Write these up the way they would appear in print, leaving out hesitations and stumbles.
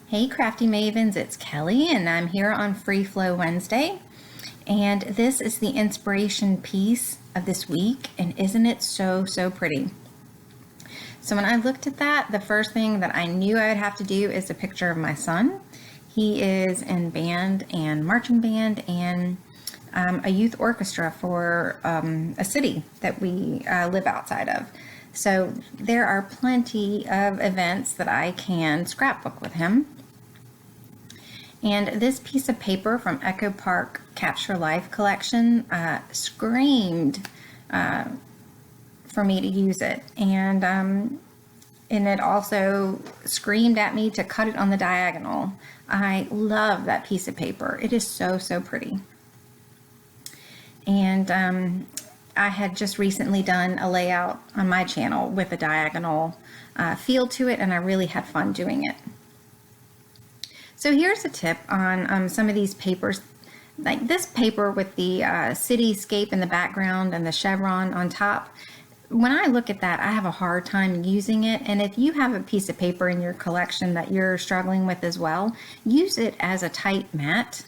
Hey Crafty Mavens, it's Kelly and I'm here on Free Flow Wednesday, and this is the inspiration piece of this week, and isn't it so pretty? So when I looked at that, the first thing that I knew I would have to do is a picture of my son. He is in band and marching band and a youth orchestra for a city that we live outside of. So there are plenty of events that I can scrapbook with him. And this piece of paper from Echo Park Capture Life collection screamed for me to use it. And it also screamed at me to cut it on the diagonal. I love that piece of paper. It is so pretty. And I had just recently done a layout on my channel with a diagonal feel to it, and I really had fun doing it. So here's a tip on some of these papers. Like this paper with the cityscape in the background and the chevron on top. When I look at that, I have a hard time using it. And if you have a piece of paper in your collection that you're struggling with as well, use it as a tight mat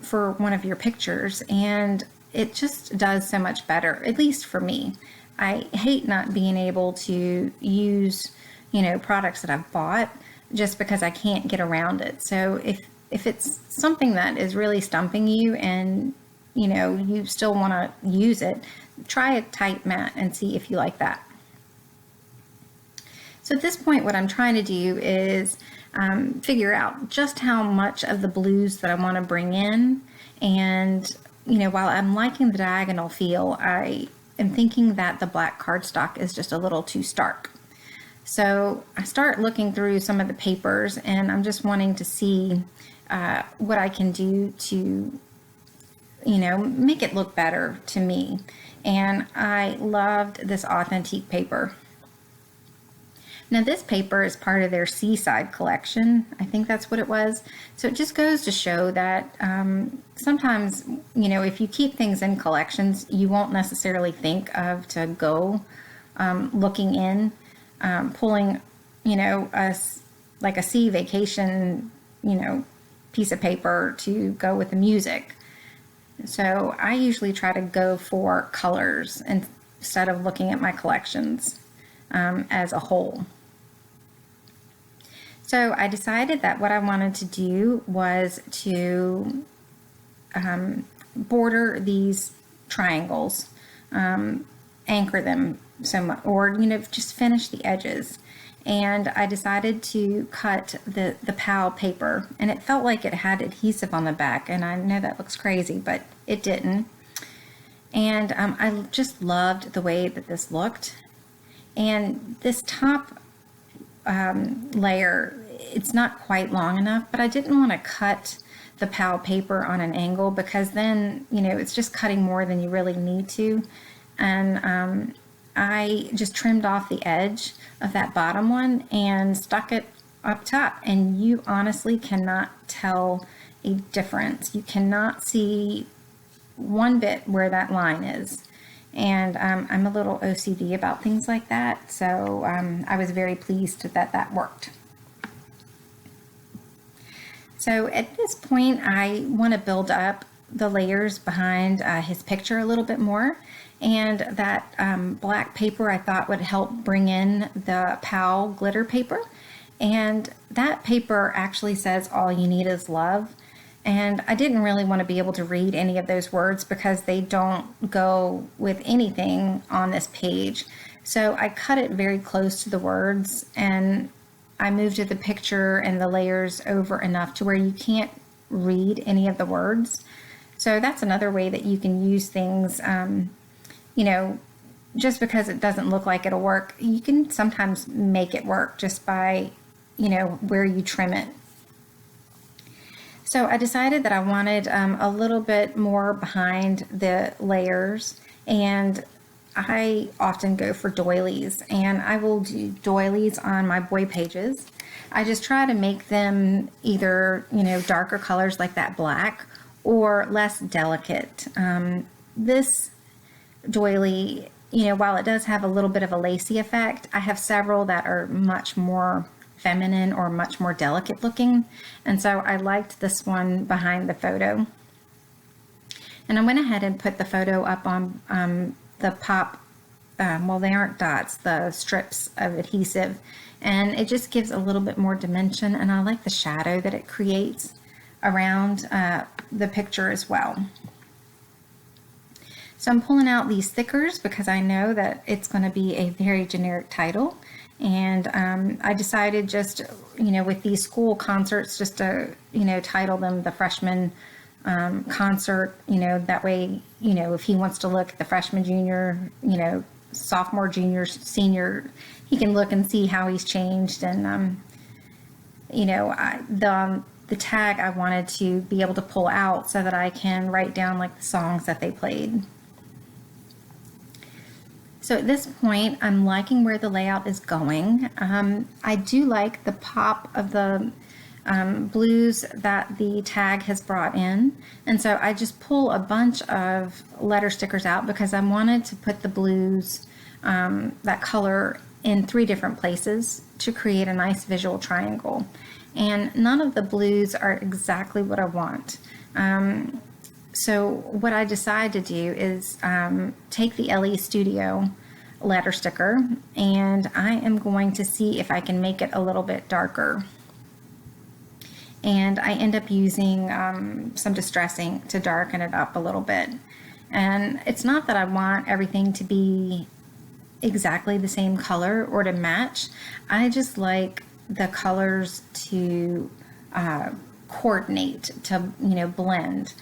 for one of your pictures. And it just does so much better, at least for me. I hate not being able to use, products that I've bought just because I can't get around it. So if it's something that is really stumping you and you still want to use it, try a tight mat and see if you like that. So at this point, what I'm trying to do is figure out just how much of the blues that I want to bring in. And while I'm liking the diagonal feel, I am thinking that the black cardstock is just a little too stark. So I start looking through some of the papers, and I'm just wanting to see what I can do to, make it look better to me. And I loved this authentic paper. Now this paper is part of their Seaside collection. I think that's what it was. So it just goes to show that sometimes, if you keep things in collections, you won't necessarily think of to go looking in. Pulling, like a sea vacation, piece of paper to go with the music. So I usually try to go for colors instead of looking at my collections as a whole. So I decided that what I wanted to do was to border these triangles, anchor them so much, or just finish the edges. And I decided to cut the PAL paper, and it felt like it had adhesive on the back, and I know that looks crazy, but it didn't. And I just loved the way that this looked. And this top layer, it's not quite long enough, but I didn't want to cut the PAL paper on an angle, because then it's just cutting more than you really need to. And I just trimmed off the edge of that bottom one and stuck it up top, and you honestly cannot tell a difference. You cannot see one bit where that line is. And I'm a little OCD about things like that, so I was very pleased that that worked. So at this point, I want to build up the layers behind his picture a little bit more. And that black paper I thought would help bring in the PAL glitter paper. And that paper actually says all you need is love. And I didn't really want to be able to read any of those words because they don't go with anything on this page. So I cut it very close to the words, and I moved the picture and the layers over enough to where you can't read any of the words. So that's another way that you can use things. Just because it doesn't look like it'll work, you can sometimes make it work just by, where you trim it. So I decided that I wanted a little bit more behind the layers, and I often go for doilies, and I will do doilies on my boy pages. I just try to make them either, darker colors like that black, or less delicate. This doily, while it does have a little bit of a lacy effect, I have several that are much more feminine or much more delicate looking. And so I liked this one behind the photo. And I went ahead and put the photo up on the pop, well, they aren't dots, the strips of adhesive. And it just gives a little bit more dimension. And I like the shadow that it creates around the picture as well. So I'm pulling out these stickers because I know that it's going to be a very generic title. And I decided just, with these school concerts, just to, title them the freshman concert, that way, if he wants to look at the freshman, junior, sophomore, junior, senior, he can look and see how he's changed. And, the tag I wanted to be able to pull out so that I can write down like the songs that they played. So at this point, I'm liking where the layout is going. I do like the pop of the blues that the tag has brought in. And so I just pull a bunch of letter stickers out because I wanted to put the blues, that color, in 3 different places to create a nice visual triangle. And none of the blues are exactly what I want. So what I decided to do is take the LE Studio letter sticker, and I am going to see if I can make it a little bit darker. And I end up using some Distress ink to darken it up a little bit. And it's not that I want everything to be exactly the same color or to match. I just like the colors to coordinate, to blend,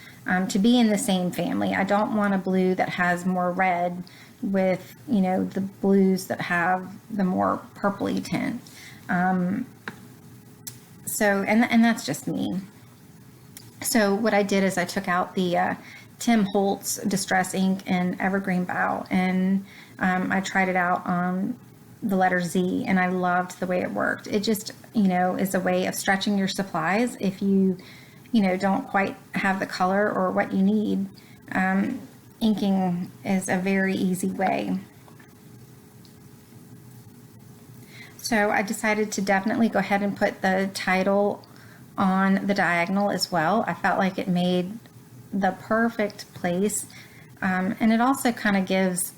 to be in the same family. I don't want a blue that has more red with the blues that have the more purpley tint. So and that's just me. So what I did is I took out the Tim Holtz Distress ink in Evergreen Bough, and I tried it out on the letter Z, and I loved the way it worked. It just, is a way of stretching your supplies if you, don't quite have the color or what you need. Inking is a very easy way. So I decided to definitely go ahead and put the title on the diagonal as well. I felt like it made the perfect place. And it also kind of gives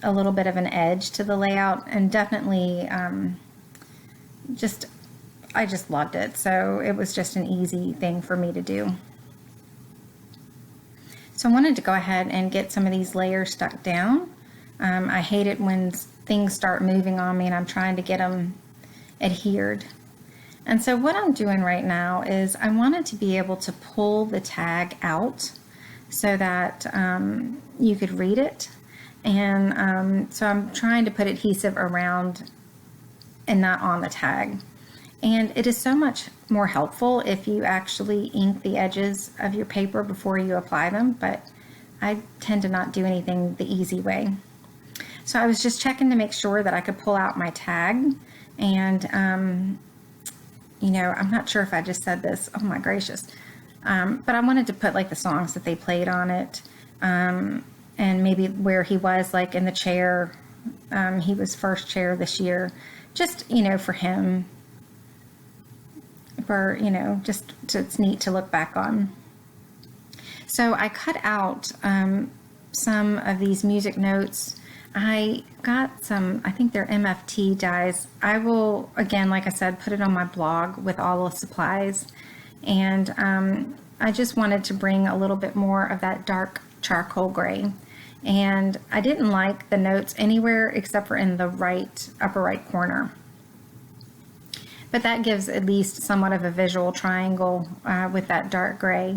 a little bit of an edge to the layout, and definitely I just loved it. So it was just an easy thing for me to do. So I wanted to go ahead and get some of these layers stuck down. I hate it when things start moving on me and I'm trying to get them adhered. And so what I'm doing right now is I wanted to be able to pull the tag out so that you could read it. And so I'm trying to put adhesive around and not on the tag. And it is so much more helpful if you actually ink the edges of your paper before you apply them, but I tend to not do anything the easy way. So I was just checking to make sure that I could pull out my tag, and I'm not sure if I just said this, oh my gracious, but I wanted to put like the songs that they played on it, and maybe where he was, like in the chair. He was first chair this year, just for him, for it's neat to look back on. So I cut out some of these music notes. I got some, I think they're MFT dies. I will, again, like I said, put it on my blog with all the supplies. And I just wanted to bring a little bit more of that dark charcoal gray. And I didn't like the notes anywhere except for in the upper right corner. But that gives at least somewhat of a visual triangle with that dark gray.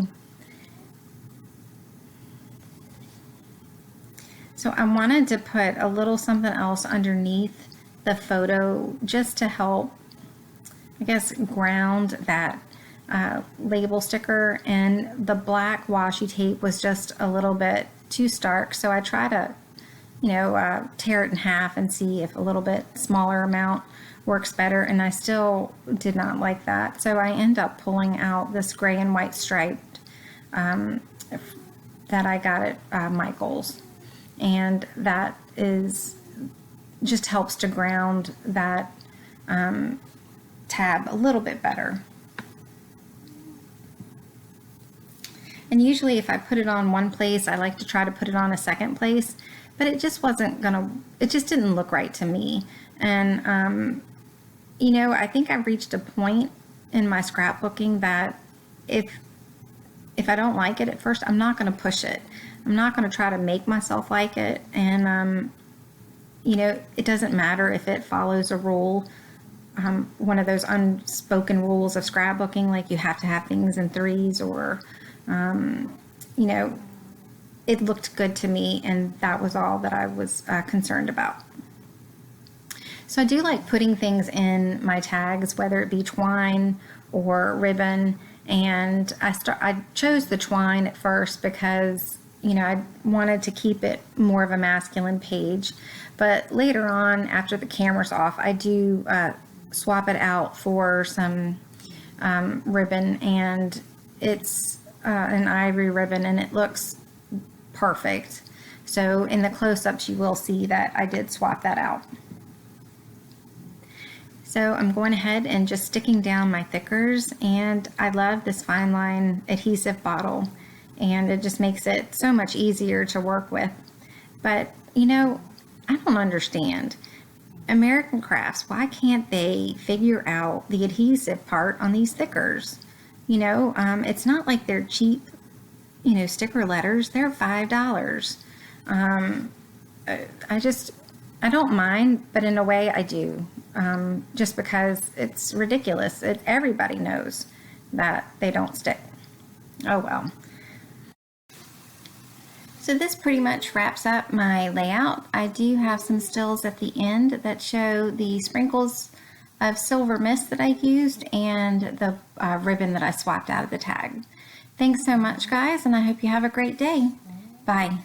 So I wanted to put a little something else underneath the photo just to help, I guess, ground that label sticker. And the black washi tape was just a little bit too stark, so I try to, tear it in half and see if a little bit smaller amount works better, and I still did not like that. So I end up pulling out this gray and white striped that I got at Michael's. And that is just helps to ground that tab a little bit better. And usually if I put it on one place, I like to try to put it on a second place, but it just wasn't gonna, it just didn't look right to me. And, you know, I think I've reached a point in my scrapbooking that if I don't like it at first, I'm not going to push it. I'm not going to try to make myself like it. And, you know, it doesn't matter if it follows a rule, one of those unspoken rules of scrapbooking, like you have to have things in threes, or, you know, it looked good to me, and that was all that I was concerned about. So I do like putting things in my tags, whether it be twine or ribbon. And I chose the twine at first because, you know, I wanted to keep it more of a masculine page. But later on, after the camera's off, I do swap it out for some ribbon, and it's an ivory ribbon, and it looks perfect. So in the close-ups, you will see that I did swap that out. So I'm going ahead and just sticking down my thickers, and I love this fine line adhesive bottle, and it just makes it so much easier to work with. But you know, I don't understand. American Crafts, why can't they figure out the adhesive part on these stickers? You know, it's not like they're cheap, you know, sticker letters. They're $5. I don't mind, but in a way I do. Just because it's ridiculous. Everybody knows that they don't stick. Oh well. So this pretty much wraps up my layout. I do have some stills at the end that show the sprinkles of silver mist that I used, and the ribbon that I swapped out of the tag. Thanks so much, guys, and I hope you have a great day. Bye.